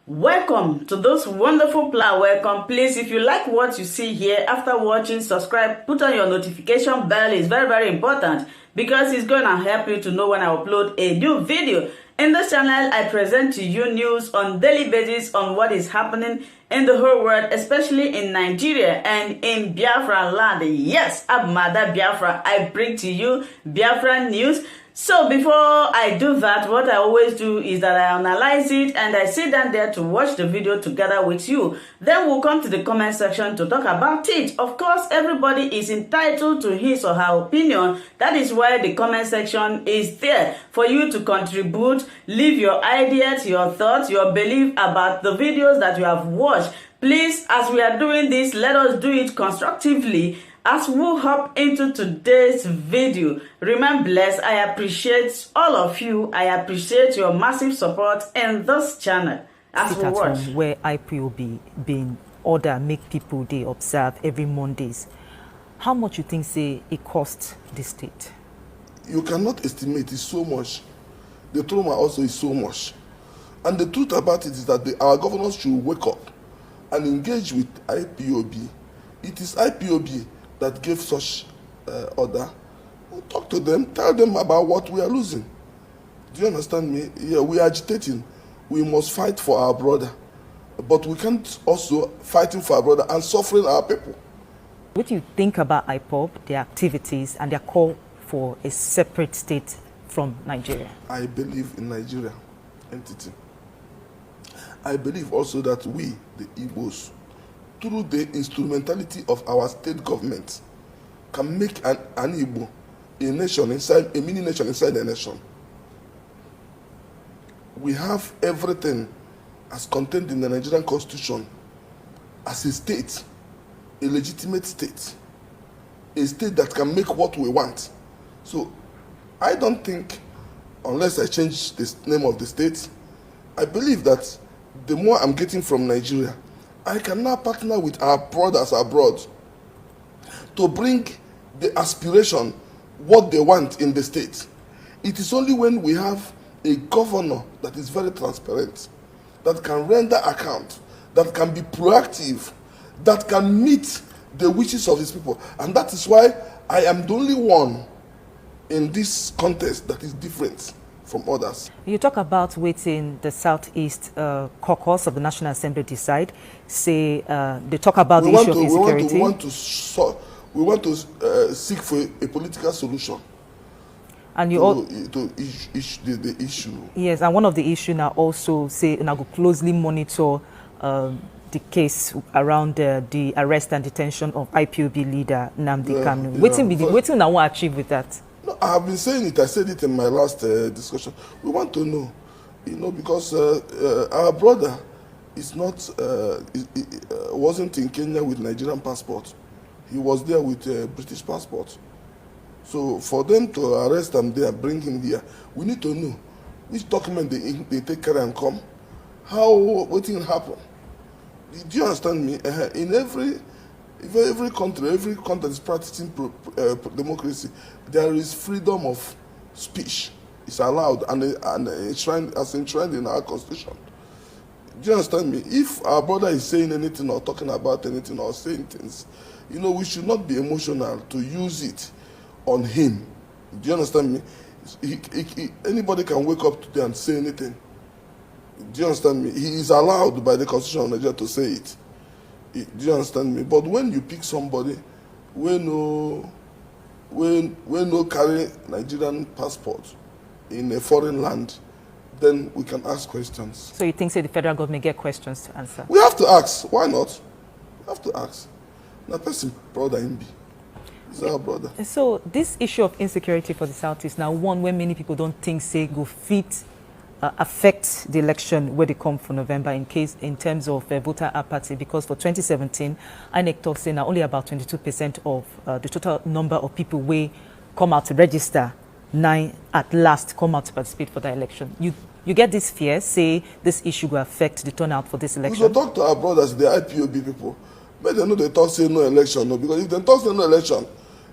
Welcome to this wonderful plan. Welcome. Please, if you like what you see here, after watching, subscribe, put on your notification bell. It's very, very important because it's going to help you to know when I upload a new video. In this channel, I present to you news on daily basis on what is happening in the whole world, especially in Nigeria and in Biafra land. Yes, I'm Mother Biafra. I bring to you Biafra news. So before I do that, what I always do is that I analyze it and I sit down there to watch the video together with you. Then we'll come to the comment section to talk about it. Of course, everybody is entitled to his or her opinion. That is why the comment section is there for you to contribute, leave your ideas, your thoughts, your belief about the videos that you have watched. Please, as we are doing this, let us do it constructively. As we hop into today's video, remain blessed. I appreciate all of you. I appreciate your massive support in this channel. As we watch, where IPOB being order make people they observe every Mondays, how much you think say it costs the state? You cannot estimate it so much. The trauma also is so much. And the truth about it is that our governors should wake up and engage with IPOB. It is IPOB that gave such order. We'll talk to them, tell them about what we are losing. Do you understand me? Yeah, we are agitating. We must fight for our brother. But we can't also fighting for our brother and suffering our people. What do you think about IPOB, their activities, and their call for a separate state from Nigeria? I believe in Nigeria entity. I believe also that we, the Igbos, through the instrumentality of our state government, can make an Igbo a nation inside, a mini nation inside a nation. We have everything as contained in the Nigerian Constitution as a state, a legitimate state, a state that can make what we want. So I don't think, unless I change the name of the state, I believe that the more I'm getting from Nigeria, I can now partner with our brothers abroad to bring the aspiration, what they want in the state. It is only when we have a governor that is very transparent, that can render account, that can be proactive, that can meet the wishes of his people. And that is why I am the only one in this contest that is different from others. You talk about waiting the Southeast caucus of the National Assembly decide. Say they talk about the issue of insecurity. We want to seek for a political solution. And you the issue. Yes, and one of the issues now also say now go closely monitor the case around the arrest and detention of IPOB leader Nnamdi Kanu. Waiting now what achieve with that? No, I have been saying it. I said it in my last discussion. We want to know, because our brother is not wasn't in Kenya with Nigerian passport. He was there with a British passport. So for them to arrest him there, bring him here, we need to know which document they take care and come. What thing happen? Do you understand me? In every country that is practicing democracy, there is freedom of speech. It's allowed and enshrined in our constitution. Do you understand me? If our brother is saying anything or talking about anything or saying things, we should not be emotional to use it on him. Do you understand me? Anybody can wake up today and say anything. Do you understand me? He is allowed by the Constitution of Nigeria to say it. Do you understand me? But when you pick somebody when no carry Nigerian passport in a foreign land, then we can ask questions. So you think say the federal government get questions to answer? We have to ask. Why not? We have to ask. Now person brother him be. He's our brother. So this issue of insecurity for the Southeast now one where many people don't think say go fit affect the election where they come for November in terms of voter apathy, because for 2017 INEC talks say now only about 22% of the total number of people will come out to register at last come out to participate for the election. You get this fear, say this issue will affect the turnout for this election? We should talk to our brothers, the IPOB people. But they know they talk say no election, no, because if they talk say no election,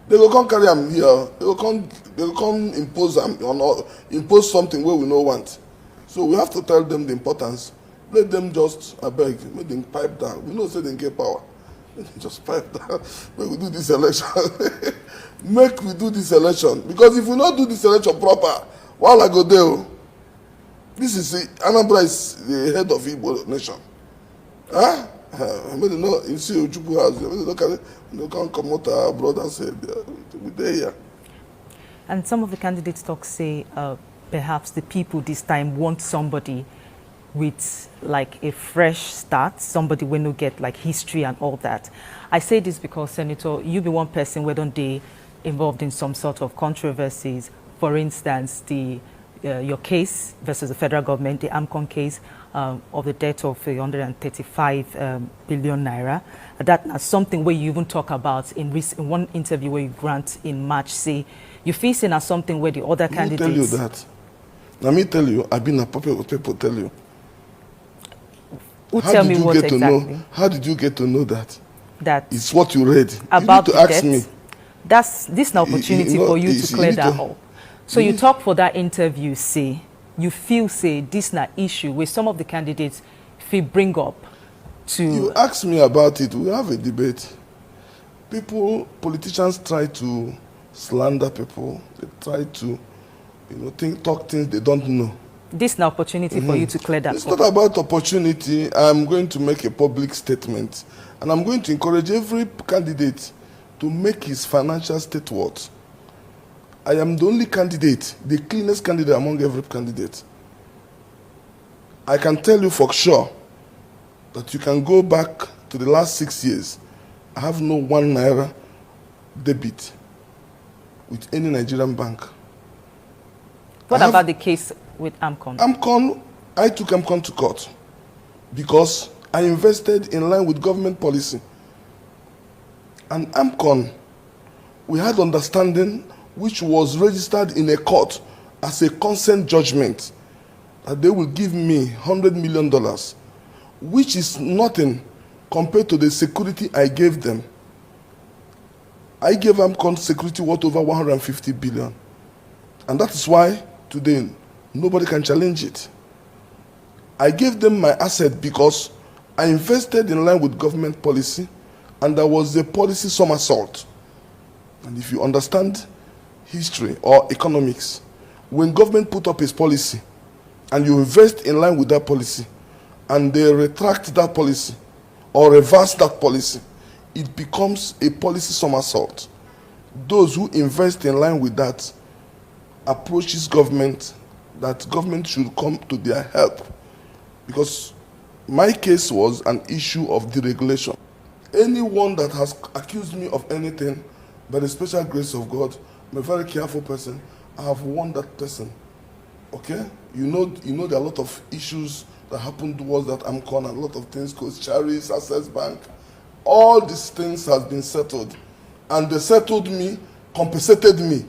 they will come carry them here. They will come impose something where we no want. So we have to tell them the importance Let them just, I beg, make them pipe down. We know say they get power. Let them just pipe down. Make we do this election. Make we do this election. Because if we not do this election proper, while I go there, this is Anambra is the head of Igbo nation. Huh? You see Ojukwu house, they can't come out our brothers said we there here. And some of the candidates talk say perhaps the people this time want somebody with like a fresh start, somebody when you get like history and all that. I say this because, Senator, you be one person where don't they involved in some sort of controversies. For instance, your case versus the federal government, the AMCON case of the debt of 135 billion naira. That's something where you even talk about in one interview where you grant in March, say you feel saying as something where the other candidates... Let me tell you that. Let me tell you, I've been a puppet with people tell you. Tell me what exactly. How did you get to know that? That it's what you read. About you need to ask me. This is an opportunity for you to clear that up. So you talk for that interview, say, you feel, say, this is an issue where some of the candidates feel bring up to... You ask me about it, we have a debate. Politicians try to slander people. They try to, talk things they don't know. This is an opportunity for you to clear that up. It's not about opportunity. I'm going to make a public statement. And I'm going to encourage every candidate to make his financial state worth. I am the only candidate, the cleanest candidate among every candidate. I can tell you for sure that you can go back to the last 6 years. I have no 1 naira debit with any Nigerian bank. What about the case with AMCON? I took AMCON to court because I invested in line with government policy. And AMCON, we had understanding which was registered in a court as a consent judgment that they will give me $100 million, which is nothing compared to the security I gave them. I gave AMCON security worth over 150 billion. And that is why today nobody can challenge it. I gave them my asset because I invested in line with government policy and there was a policy somersault. And if you understand history or economics, when government put up its policy and you invest in line with that policy and they retract that policy or reverse that policy, it becomes a policy somersault. Those who invest in line with that approaches government that government should come to their help, because my case was an issue of deregulation. Anyone that has accused me of anything, by the special grace of God, I'm a very careful person, I have warned that person. Okay? You know there are a lot of issues that happened towards that AMCON, and a lot of things, Coast Charis, Access Bank. All these things has been settled. And they settled me, compensated me.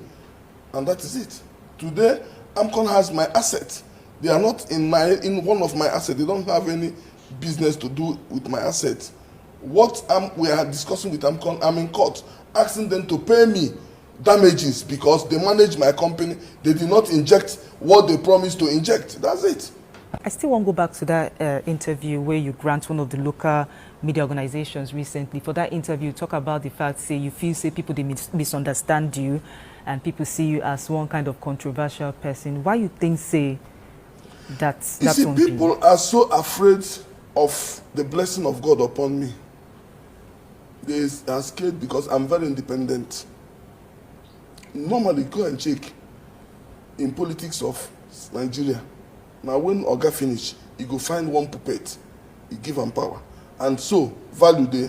And that is it. Today, AMCON has my asset. They are not in one of my assets. They don't have any business to do with my assets. What we are discussing with AMCON, I'm in court, asking them to pay me damages because they manage my company. They did not inject what they promised to inject. That's it. I still want to go back to that interview where you grant one of the local media organizations recently. For that interview, you talk about the fact, say, you feel, say, people, they misunderstand you and people see you as one kind of controversial person. Why you think, say, that's one thing? People are so afraid of the blessing of God upon me. They are scared because I'm very independent. Normally, go and check in politics of Nigeria. Now, when Oga finish, you go find one puppet, you give them power. And so, value, they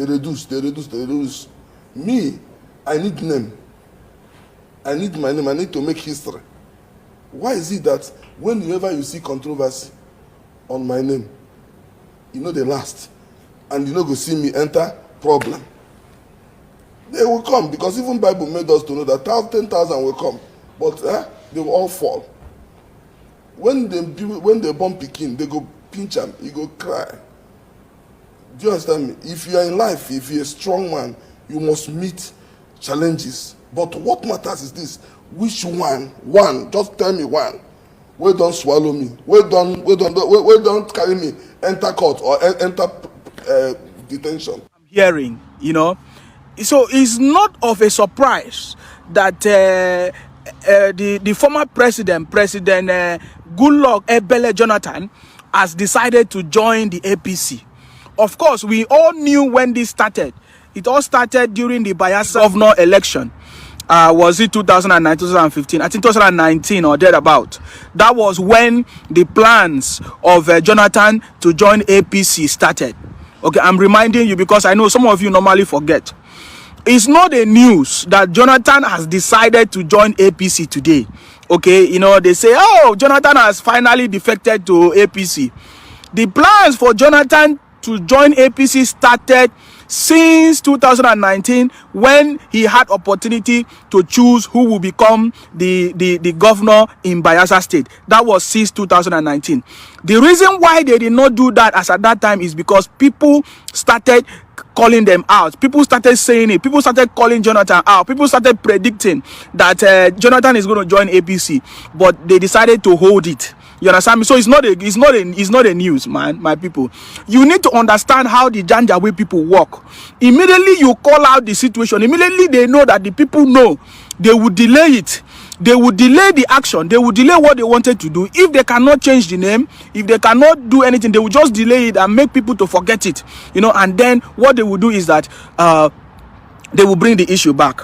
reduce. Me, I need name. I need my name. I need to make history. Why is it that whenever you see controversy on my name, they last. And go see me enter problem. They will come, because even Bible made us to know that 10,000 will come. But they will all fall. When they born Pekin, they go pinch them, you go cry. Do you understand me? If you are in life, if you're a strong man, you must meet challenges. But what matters is this: which one? Just tell me one. wey don swallow me, wey don carry me enter court or enter detention. Hearing, you know, so it's not of a surprise that the former president Goodluck Ebele Jonathan has decided to join the APC. Of course, we all knew when this started. It all started during the Bayelsa governor election. Was it 2009, 2015? I think 2019 or thereabout. That was when the plans of Jonathan to join APC started. Okay, I'm reminding you because I know some of you normally forget. It's not a news that Jonathan has decided to join APC today. Okay, you know, they say, oh, Jonathan has finally defected to APC. The plans for Jonathan to join APC started since 2019 when he had opportunity to choose who will become the governor in Bayelsa State. That was since 2019. The reason why they did not do that as at that time is because people started calling them out. People started saying it. People started calling Jonathan out. People started predicting that Jonathan is going to join APC, but they decided to hold it. You understand me? So it's not a news, man, my people. You need to understand how the Janjaweed people work. Immediately you call out the situation. Immediately they know that the people know. They will delay it. They will delay the action. They will delay what they wanted to do. If they cannot change the name, if they cannot do anything, they will just delay it and make people to forget it. You know, and then what they will do is that they will bring the issue back.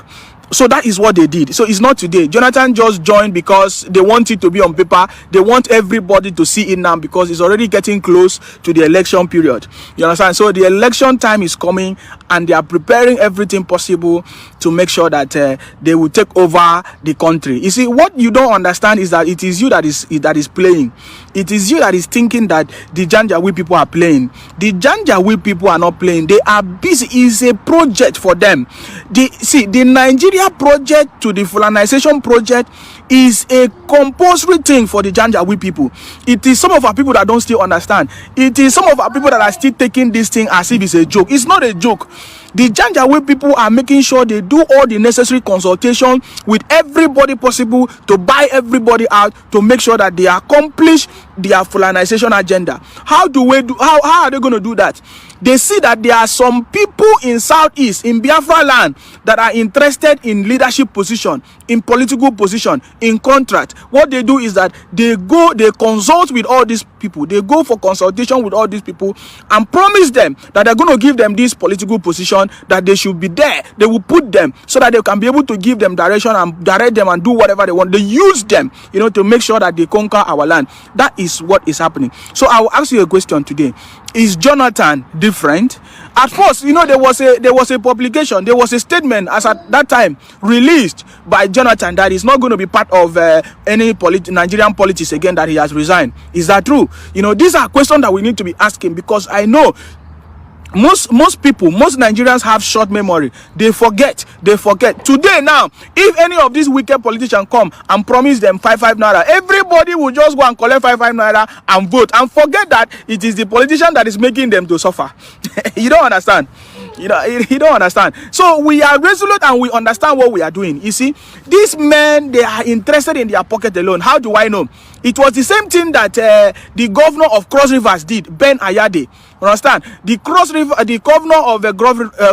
So that is what they did. So it's not today. Jonathan just joined because they want it to be on paper. They want everybody to see it now because it's already getting close to the election period. You understand? So the election time is coming and they are preparing everything possible to make sure that they will take over the country. You see, what you don't understand is that it is you that is playing. It is you that is thinking that the Janjaweed people are playing. The Janjaweed people are not playing. They are busy. It's a project for them. The Nigeria project to the Fulanization project is a compulsory thing for the Janjaweed people. It is some of our people that don't still understand. It is some of our people that are still taking this thing as if it's a joke. It's not a joke. The Janjaweed people are making sure they do all the necessary consultation with everybody possible to buy everybody out to make sure that they accomplish their Fulanization agenda. How are they going to do that? They see that there are some people in Southeast, in Biafra land, that are interested in leadership position, in political position, in contract. What they do is that they consult with all these people. They go for consultation with all these people and promise them that they're going to give them this political position, that they should be there. They will put them so that they can be able to give them direction and direct them and do whatever they want. They use them, you know, to make sure that they conquer our land. That is what is happening. So I will ask you a question today. Is Jonathan different? At first, you know, there was a publication, there was a statement as at that time released by Jonathan that he's not going to be part of any Nigerian politics again, that he has resigned. Is that true? You know, these are questions that we need to be asking, because I know most people, most Nigerians have short memory. They forget. Today now, if any of these wicked politicians come and promise them 5 naira, everybody will just go and collect 5 naira and vote and forget that it is the politician that is making them to suffer. You don't understand. You don't understand. So we are resolute and we understand what we are doing. You see, these men, they are interested in their pocket alone. How do I know? It was the same thing that the governor of Cross Rivers did, Ben Ayade. Understand? The governor of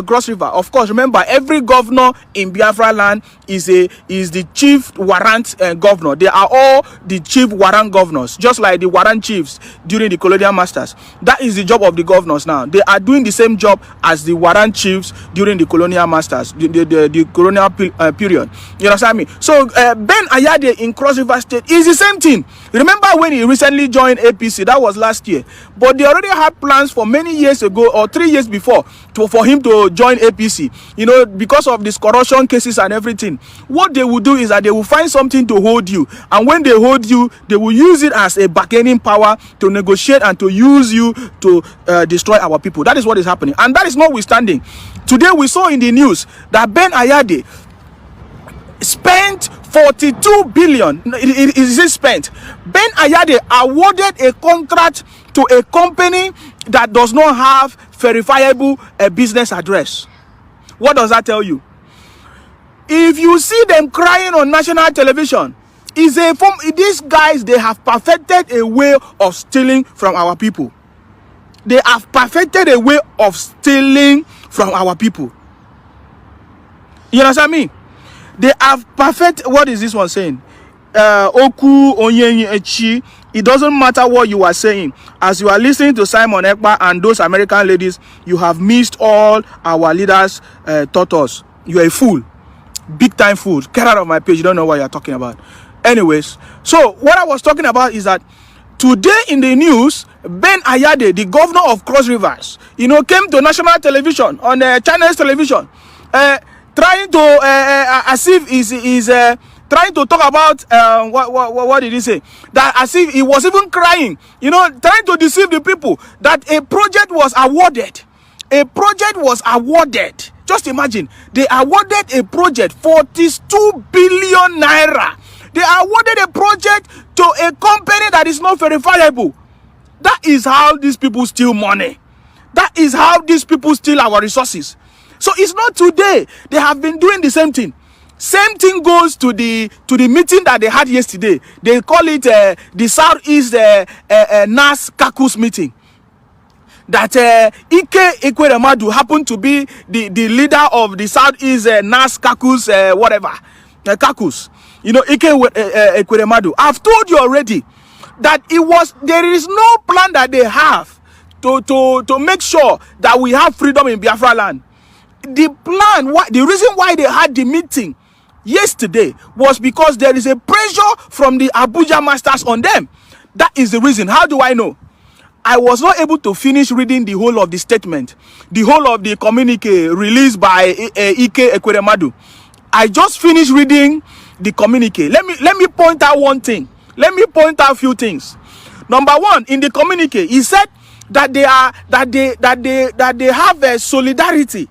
Cross River, of course, remember, every governor in Biafra land is the chief warrant governor. They are all the chief warrant governors, just like the warrant chiefs during the colonial masters. That is the job of the governors now. They are doing the same job as the warrant chiefs during the colonial masters, the colonial period. You understand me? So Ben Ayade in Cross River State is the same thing. Remember when he recently joined APC? That was last year. But they already had plans for many years ago or 3 years before for him to join APC. You know, because of these corruption cases and everything. What they will do is that they will find something to hold you. And when they hold you, they will use it as a bargaining power to negotiate and to use you to destroy our people. That is what is happening. And that is notwithstanding. Today we saw in the news that Ben Ayade spent 42 billion. It is spent. Ben Ayade awarded a contract to a company that does not have verifiable business address. What does that tell you? If you see them crying on national television, is a form. These guys, they have perfected a way of stealing from our people. They have perfected a way of stealing from our people. You understand me? They have perfect. What is this one saying? Oku onye echi. It doesn't matter what you are saying. As you are listening to Simon Ekpa and those American ladies, you have missed all our leaders taught us. You are a fool. Big time fool. Get out of my page. You don't know what you're talking about. Anyways, so what I was talking about is that today in the news, Ben Ayade, the governor of Cross Rivers, came to national television, on China's television, trying to, as if he's trying to talk about, what did he say? That as if he was even crying, trying to deceive the people, that a project was awarded. A project was awarded. Just imagine, they awarded a project, 42 billion naira. They awarded a project to a company that is not verifiable. That is how these people steal money. That is how these people steal our resources. So it's not today. They have been doing the same thing. Same thing goes to the meeting that they had yesterday. They call it the Southeast SH0CKI meeting. That Ekweremadu happened to be the leader of the Southeast SH0CKI whatever, Kakus. Ekweremadu. I've told you already that there is no plan that they have to make sure that we have freedom in Biafra land. The reason why they had the meeting yesterday was because there is a pressure from the Abuja masters on them. That is the reason. How do I know? I was not able to finish reading the whole of the statement, the whole of the communique released by Ekweremadu. I just finished reading the communique. Let me point out one thing. Let me point out a few things. Number one, in the communique, he said that they have a solidarity,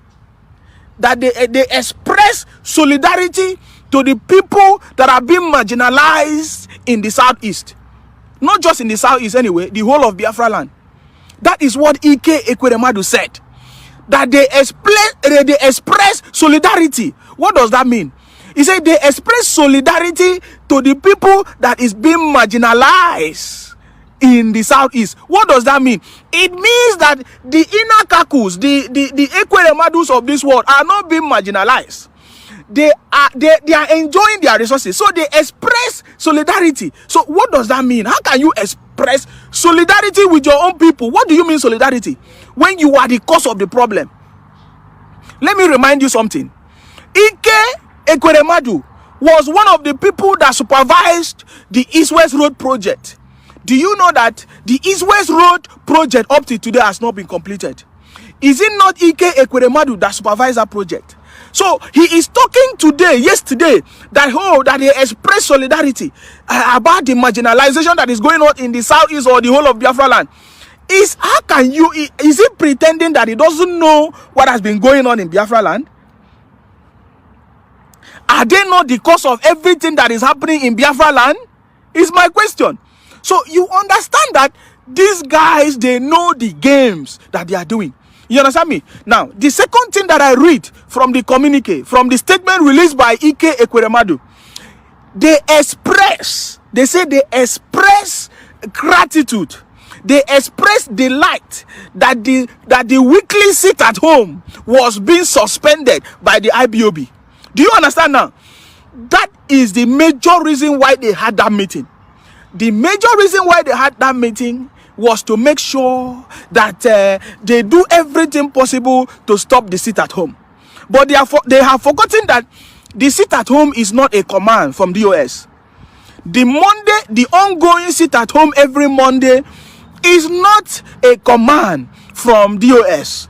that they express solidarity to the people that are being marginalized in the southeast. Not just in the southeast anyway, the whole of Biafra land. That is what Ekweremadu said. That they express solidarity. What does that mean? He said they express solidarity to the people that is being marginalized in the southeast. What does that mean? It means that the inner Kakus, the Ekweremadus of this world are not being marginalized. They are enjoying their resources, so they express solidarity. So what does that mean? How can you express solidarity with your own people? What do you mean solidarity when you are the cause of the problem? Let me remind you something. Ekweremadu was one of the people that supervised the East-West Road project. Do you know that the East-West Road project up to today has not been completed? Is it not Ekweremadu that supervised that project? So he is talking yesterday, that he expressed solidarity about the marginalization that is going on in the southeast or the whole of Biafra land. Is he pretending that he doesn't know what has been going on in Biafra land? Are they not the cause of everything that is happening in Biafra land? Is my question. So you understand that these guys, they know the games that they are doing. You understand me? Now, the second thing that I read from the communique, from the statement released by Ekweremadu, they say they express gratitude. They express delight that the weekly sit at home was being suspended by the IPOB. Do you understand now? That is the major reason why they had that meeting. The major reason why they had that meeting was to make sure that they do everything possible to stop the sit at home. But they have forgotten that the sit at home is not a command from DOS. The ongoing sit at home every Monday is not a command from DOS.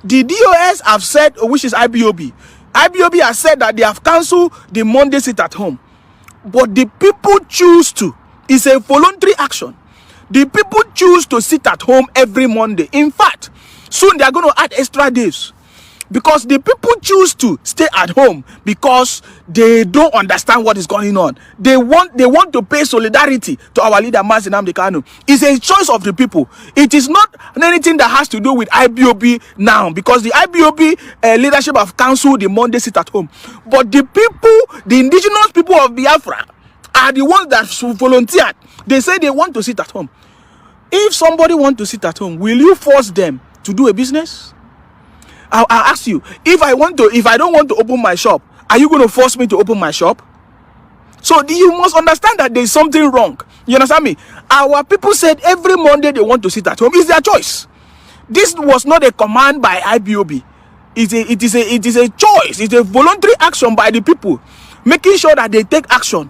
The DOS have said, which is IPOB. IPOB has said that they have cancelled the Monday sit at home. But the people choose to. It's a voluntary action. The people choose to sit at home every Monday. In fact, soon they are going to add extra days. Because the people choose to stay at home because they don't understand what is going on. They want to pay solidarity to our leader, Nnamdi Kanu. It's a choice of the people. It is not anything that has to do with IPOB now, because the IPOB leadership have cancelled the Monday sit at home. But the people, the indigenous people of Biafra, are the ones that volunteered. They say they want to sit at home. If somebody wants to sit at home, will you force them to do a business? I'll ask you, if I don't want to open my shop, are you going to force me to open my shop? So you must understand that there's something wrong. You understand me? Our people said every Monday they want to sit at home. It's their choice. This was not a command by IPOB. It is a choice. It's a voluntary action by the people, making sure that they take action.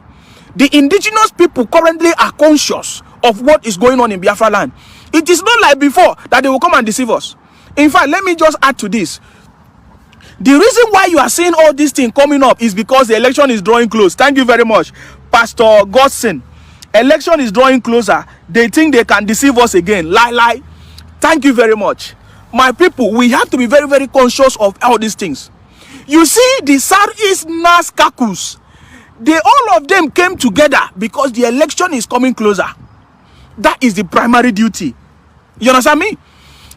The indigenous people currently are conscious of what is going on in Biafra land. It is not like before that they will come and deceive us. In fact, let me just add to this. The reason why you are seeing all these things coming up is because the election is drawing close. Thank you very much, Pastor Godson. Election is drawing closer. They think they can deceive us again. Lie. Thank you very much. My people, we have to be very, very conscious of all these things. You see, the Southeast NAS caucus, all of them came together because the election is coming closer. That is the primary duty. You understand me?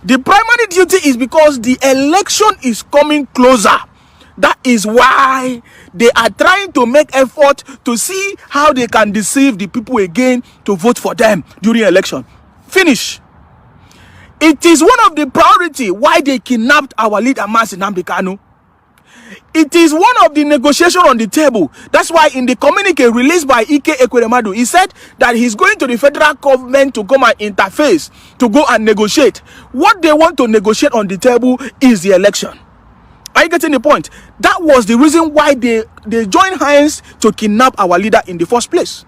The primary duty is because the election is coming closer. That is why they are trying to make effort to see how they can deceive the people again to vote for them during election. Finish. It is one of the priority why they kidnapped our leader, Nnamdi Kanu. It is one of the negotiations on the table. That's why in the communique released by Ekweremadu, he said that he's going to the federal government to come and interface, to go and negotiate. What they want to negotiate on the table is the election. Are you getting the point? That was the reason why they joined hands to kidnap our leader in the first place.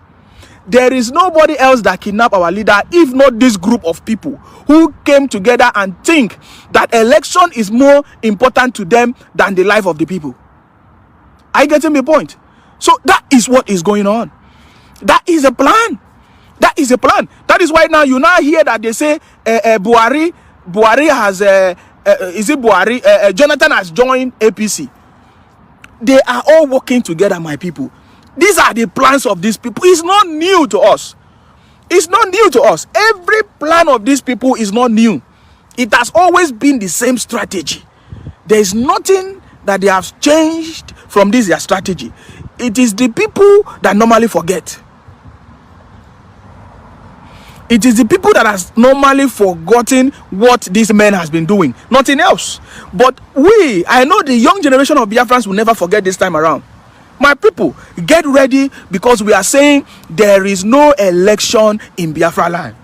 There is nobody else that kidnapped our leader if not this group of people who came together and think that election is more important to them than the life of the people. Are you getting the point? So that is what is going on. That is a plan. That is a plan. That is why now you now hear that they say Buhari has Jonathan has joined APC. They are all working together, my people. These are the plans of these people. It's not new to us. It's not new to us. Every plan of these people is not new. It has always been the same strategy. There is nothing that they have changed from this their strategy. It is the people that normally forget. It is the people that has normally forgotten what this man has been doing. Nothing else. But I know the young generation of Biafrans will never forget this time around. My people, get ready because we are saying there is no election in Biafra land.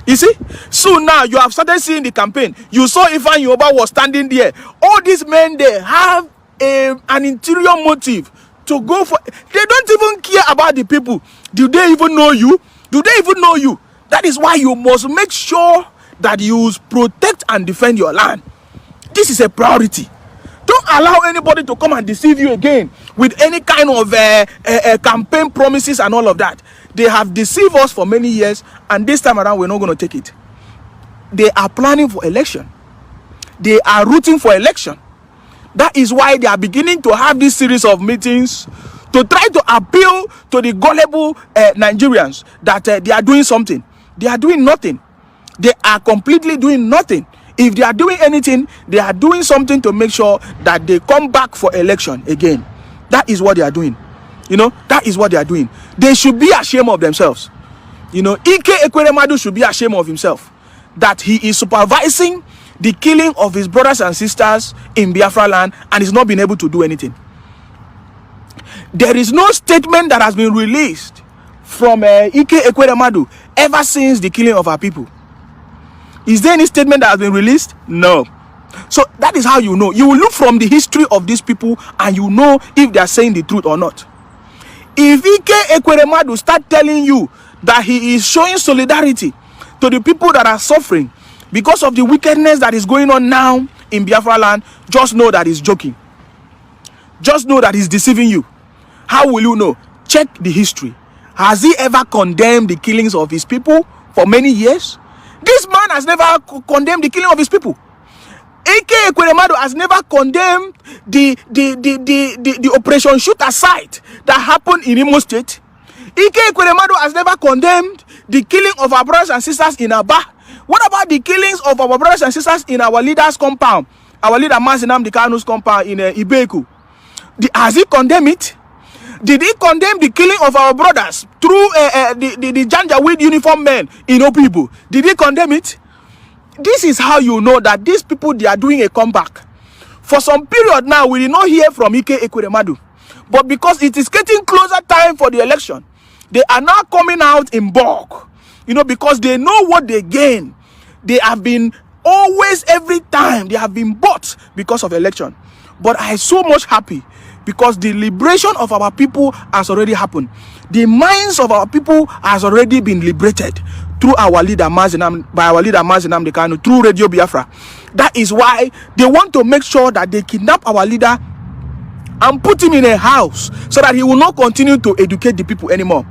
You see? So now you have started seeing the campaign. You saw Ifeanyi was standing there. All these men, they have an interior motive to go for. They don't even care about the people. Do they even know you? Do they even know you? That is why you must make sure that you protect and defend your land. This is a priority. Don't allow anybody to come and deceive you again with any kind of campaign promises and all of that. They have deceived us for many years, and this time around, we're not going to take it. They are planning for election. They are rooting for election. That is why they are beginning to have this series of meetings to try to appeal to the gullible Nigerians that they are doing something. They are doing nothing. They are completely doing nothing. If they are doing anything, they are doing something to make sure that they come back for election again. That is what they are doing. You know, that is what they are doing. They should be ashamed of themselves. You know, Ekweremadu should be ashamed of himself that he is supervising the killing of his brothers and sisters in Biafra land and is not being able to do anything. There is no statement that has been released from Ekweremadu ever since the killing of our people. Is there any statement that has been released? No. So that is how you know. You will look from the history of these people and you know if they are saying the truth or not. If Ekweremadu start telling you that he is showing solidarity to the people that are suffering because of the wickedness that is going on now in Biafra land, just know that he's joking. Just know that he's deceiving you. How will you know? Check the history. Has he ever condemned the killings of his people for many years? This man has never condemned the killing of his people. Ekweremadu has never condemned the Operation Shoot Aside that happened in Imo State. Ekweremadu has never condemned the killing of our brothers and sisters in Aba. What about the killings of our brothers and sisters in our leader's compound? Our leader Nnamdi Kanu's compound in Ibeku. Has he condemned it? Did he condemn the killing of our brothers through the Janjaweed uniform men in Opibo? Did he condemn it? This is how you know that these people, they are doing a comeback. For some period now, we did not hear from Ekweremadu. But because it is getting closer time for the election, they are now coming out in bulk. You know, because they know what they gain. They have been always, every time, they have been bought because of election. But I am so much happy because the liberation of our people has already happened. The minds of our people has already been liberated through our leader Nnamdi Kanu, through Radio Biafra. That is why they want to make sure that they kidnap our leader and put him in a house so that he will not continue to educate the people anymore.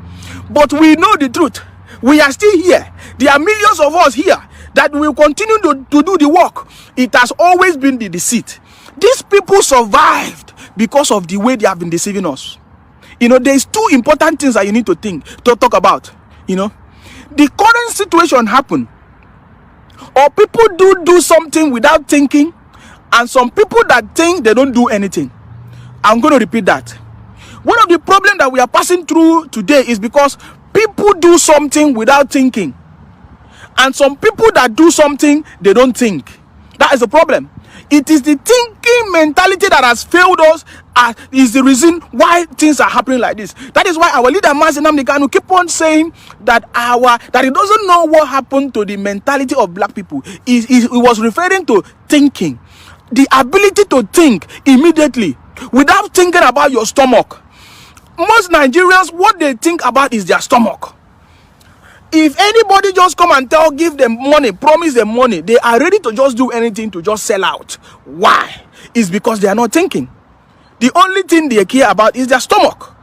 But we know the truth. We are still here. There are millions of us here that will continue to do the work. It has always been the deceit. These people survived because of the way they have been deceiving us. You know, there's two important things that you need to talk about. You know, the current situation happened, or people do something without thinking, and some people that think they don't do anything. I'm going to repeat that. One of the problems that we are passing through today is because people do something without thinking, and some people that do something, they don't think. That is the problem. It is the thinking mentality that has failed us, is the reason why things are happening like this. That is why our leader Nnamdi Kanu keep on saying that he doesn't know what happened to the mentality of black people. He was referring to thinking, the ability to think immediately without thinking about your stomach. Most Nigerians, what they think about is their stomach. If anybody just come and give them money, promise them money, they are ready to just do anything to just sell out. Why? It's because they are not thinking. The only thing they care about is their stomach.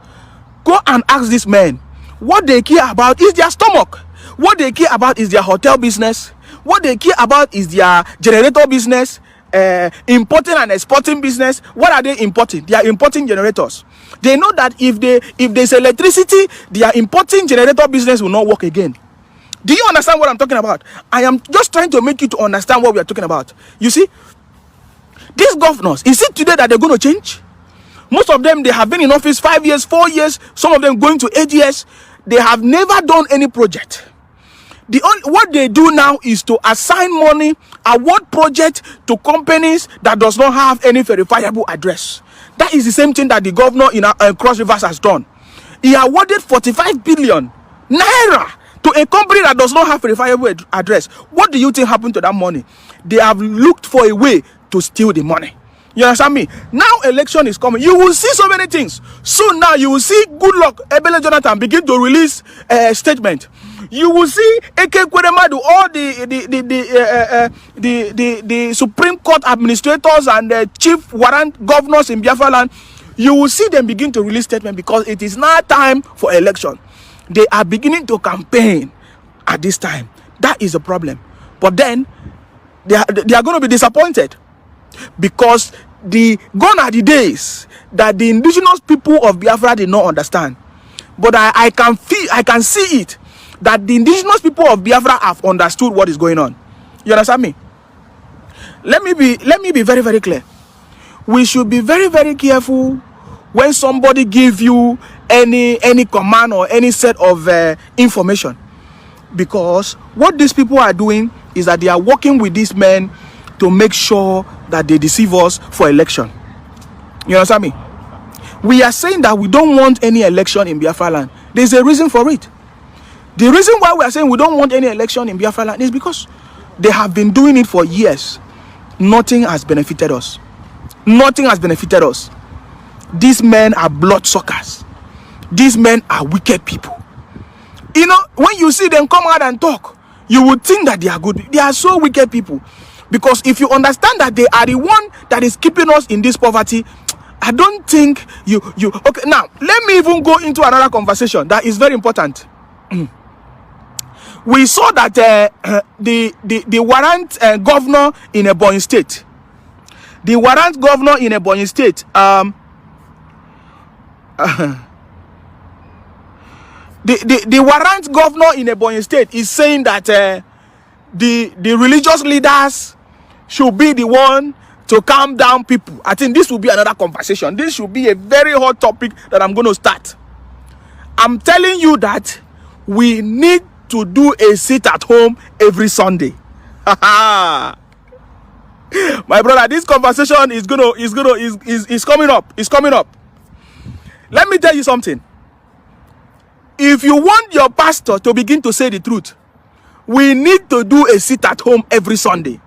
Go and ask these men. What they care about is their stomach. What they care about is their hotel business. What they care about is their generator business, importing and exporting business. What are they importing? They are importing generators. They know that if there's electricity, their importing generator business will not work again. Do you understand what I'm talking about? I am just trying to make you to understand what we are talking about. You see, these governors, is it today that they're going to change? Most of them, they have been in office 5 years, 4 years, some of them going to 8 years. They have never done any project. What they do now is to assign money, award project to companies that does not have any verifiable address. That is the same thing that the governor in Cross Rivers has done. He awarded 45 billion naira to a company that does not have a verifiable address. What do you think happened to that money? They have looked for a way to steal the money. You understand me? Now election is coming. You will see so many things. Soon now you will see Goodluck Ebele Jonathan begin to release a statement. You will see Ekweremadu, all the Supreme Court administrators and the chief warrant governors in Biafra land. You will see them begin to release statement because it is now time for election. They are beginning to campaign at this time. That is a problem. But then they are going to be disappointed because gone are the days that the indigenous people of Biafra did not understand. But I can see it, that the indigenous people of Biafra have understood what is going on. You understand me? Let me be very, very clear. We should be very, very careful when somebody gives you any command or any set of information, because what these people are doing is that they are working with these men to make sure that they deceive us for election. You understand me? We are saying that we don't want any election in Biafra land. There's a reason for it. The reason why we are saying we don't want any election in Biafra land is because they have been doing it for years. Nothing has benefited us. Nothing has benefited us. These men are bloodsuckers. These men are wicked people. You know, when you see them come out and talk, you would think that they are good. They are so wicked people. Because if you understand that they are the one that is keeping us in this poverty, I don't think you okay. Now let me even go into another conversation that is very important. We saw that the warrant governor in Ebonyi State, the warrant governor in Ebonyi State, the warrant governor in Ebonyi State is saying that the religious leaders should be the one to calm down people. I think this will be another conversation. This should be a very hot topic that I'm going to start. I'm telling you that we need to do a sit at home every Sunday. My brother, this conversation is coming up. It's coming up. Let me tell you something. If you want your pastor to begin to say the truth, we need to do a sit at home every Sunday.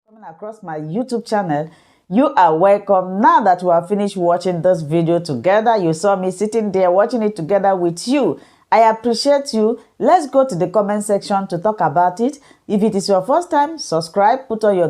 Coming across my YouTube channel, you are welcome. Now that we have finished watching this video together, you saw me sitting there watching it together with you. I appreciate you. Let's go to the comment section to talk about it. If it is your first time, subscribe, put on your